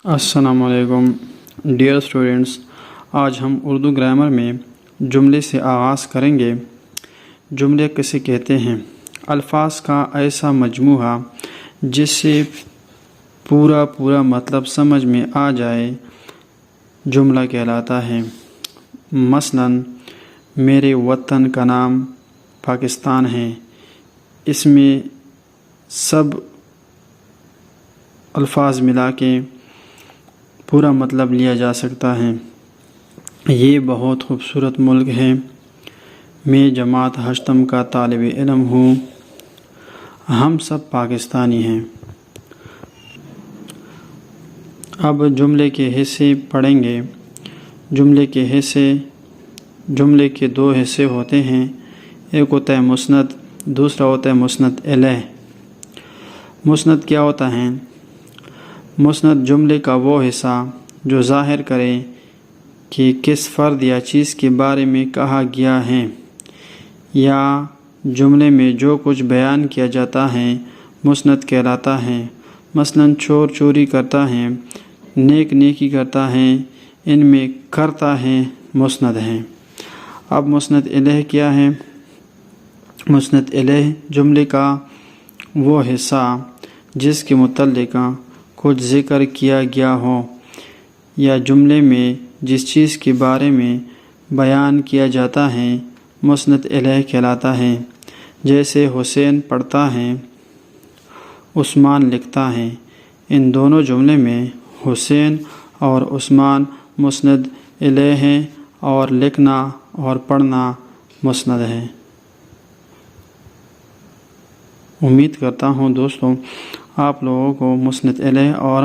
السلام علیکم dear students, آج ہم اردو گرامر میں جملے سے آغاز کریں گے۔ جملے کسے کہتے ہیں؟ الفاظ کا ایسا مجموعہ جس سے پورا مطلب سمجھ میں آ جائے جملہ کہلاتا ہے۔ مثلاً میرے وطن کا نام پاکستان ہے، اس میں سب الفاظ ملا کے پورا مطلب لیا جا سکتا ہے۔ یہ بہت خوبصورت ملک ہے، میں جماعت ہشتم کا طالب علم ہوں، ہم سب پاکستانی ہیں۔ اب جملے کے حصے پڑھیں گے۔ جملے کے دو حصے ہوتے ہیں، ایک ہوتا ہے مسند، دوسرا ہوتا ہے مسند الیہ۔ مسند کیا ہوتا ہے؟ مسند جملے کا وہ حصہ جو ظاہر کرے کہ کس فرد یا چیز کے بارے میں کہا گیا ہے، یا جملے میں جو کچھ بیان کیا جاتا ہے مسند کہلاتا ہے۔ مثلاً چور چوری کرتا ہے، نیک نیکی کرتا ہے، ان میں کرتا ہے مسند ہے۔ اب مسند الیہ کیا ہے؟ مسند الیہ جملے کا وہ حصہ جس کے متعلق کچھ ذکر کیا گیا ہو، یا جملے میں جس چیز کے بارے میں بیان کیا جاتا ہے مسند الیہ کہلاتا ہے۔ جیسے حسین پڑھتا ہے، عثمان لکھتا ہے، ان دونوں جملے میں حسین اور عثمان مسند الیہ ہیں، اور لکھنا اور پڑھنا مسند ہے۔ امید کرتا ہوں دوستوں آپ لوگوں کو مسند الیہ اور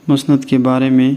مسند کے بارے میں